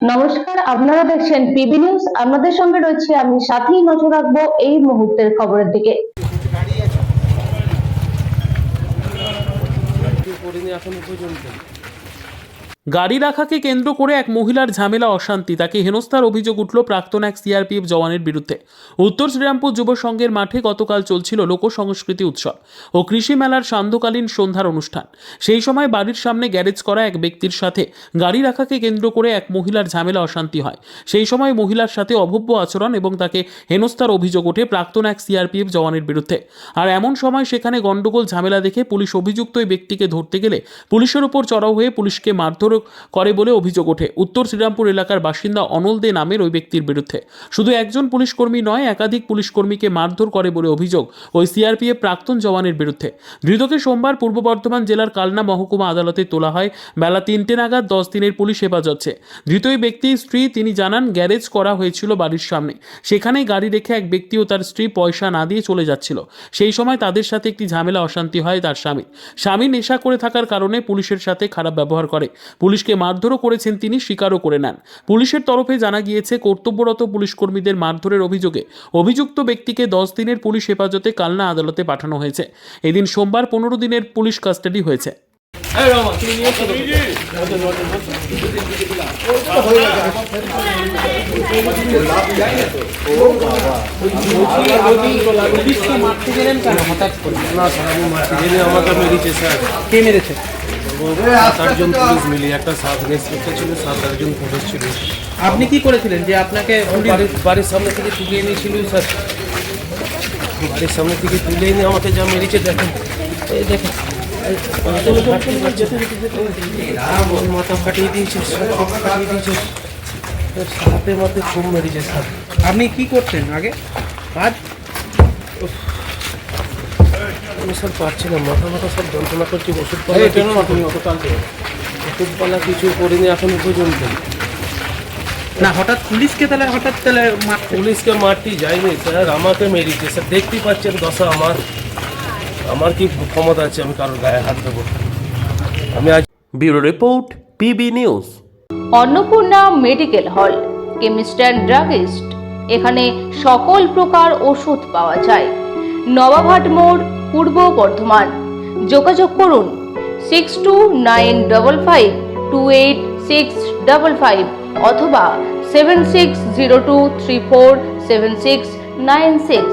নমস্কার, আপনারা দেখছেন পিবি নিউজ। আপনাদের সঙ্গে রয়েছে আমি সাথী। নজর রাখবো এই মুহূর্তের খবরের দিকে। গাড়ি রাখাকে কেন্দ্র করে এক মহিলার ঝামেলা, অশান্তি, তাকে হেনস্থার অভিযোগ উঠল প্রাক্তন এক সিআরপিএফ জওয়ানের বিরুদ্ধে। উত্তর শ্রীরামপুর যুব সংঘের মাঠে গতকাল চলছিল লোক সংস্কৃতি উৎসব ও কৃষি মেলার সান্ধ্যকালীন সন্ধ্যার অনুষ্ঠান। সেই সময় বাড়ির সামনে গ্যারেজ করা এক ব্যক্তির সাথে গাড়ি রাখাকে কেন্দ্র করে এক মহিলার ঝামেলা, অশান্তি হয়। সেই সময় মহিলার সাথে অভব্য আচরণ এবং তাকে হেনস্থার অভিযোগ ওঠে প্রাক্তন এক সিআরপিএফ জওয়ানের বিরুদ্ধে। আর এমন সময় সেখানে গন্ডগোল ঝামেলা দেখে পুলিশ অভিযুক্ত ওই ব্যক্তিকে ধরতে গেলে পুলিশের উপর চড়াও হয়ে পুলিশকে মারধর করে বলে অভিযোগ ওঠে উত্তর শ্রীরামপুর এলাকার বাসিন্দা অনল দে নামের ওই ব্যক্তির বিরুদ্ধে। শুধু একজন পুলিশকর্মী নয়, একাধিক পুলিশকর্মীকে মারধর করে বলে অভিযোগ ওই সিআরপিএফ প্রাক্তন জওয়ানের বিরুদ্ধে। ধৃতকে সোমবার পূর্ব বর্ধমান জেলার কালনা মহকুমা আদালতে তোলা হয় বেলা ৩টে নাগাদ। 10 দিনের পুলিশ হেফাজতে ধৃত ওই ব্যক্তির স্ত্রী তিনি জানান, গ্যারেজ করা হয়েছিল বাড়ির সামনে, সেখানেই গাড়ি রেখে এক ব্যক্তি ও তার স্ত্রী পয়সা না দিয়ে চলে যাচ্ছিল। সেই সময় তাদের সাথে একটি ঝামেলা, অশান্তি হয় তার স্বামী নেশা করে থাকার কারণে পুলিশের সাথে খারাপ ব্যবহার করে, পুলিশকে মারধরও করেছেন তিনি, স্বীকারও করে নেন। পুলিশের তরফে জানা গিয়েছে, কর্তব্যরত পুলিশকর্মীদের মারধরের অভিযোগে অভিযুক্ত ব্যক্তিকে 10 দিনের পুলিশ হেফাজতে কালনা আদালতে পাঠানো হয়েছে। এদিন সোমবার 15 দিনের পুলিশ কাস্টাডি হয়েছে। আপনি কি করেছিলেন যে আপনাকে বাড়ির সামনে থেকে তুলে এনেছিল স্যার? বাড়ির সামনে থেকে তুলে এনে আমাকে যা মেরেছে দেখেন, এই দেখেন মাথা ফাটিয়ে দিয়েছে, ফাটিয়ে দিয়েছে, হাতের মধ্যে খুব মেরেছে স্যার। আপনি কি করতেন আগে কাজ? আমি স্যার পারছি না, মাথা সব যন্ত্রণা করছি। ওষুধপালা কিছু করিনি এখন পর্যন্ত। না হঠাৎ পুলিশকে তাহলে পুলিশকে মারতে যায়নি স্যার, আমাকে মেরেছে স্যার। দেখতেই পাচ্ছেন দশা আমার কি ক্ষমতা আছে আমি কারোর গায়ে হাত দেবো? আমি আজ bureau report, PB news. Annapurna medical hall, chemist and druggist. এখানে সকল প্রকার ওষুধ পাওয়া যায়। নবাবহাট মোড়, পূর্ব বর্ধমান। যোগাযোগ করুন 6295528655 অথবা 7602347696।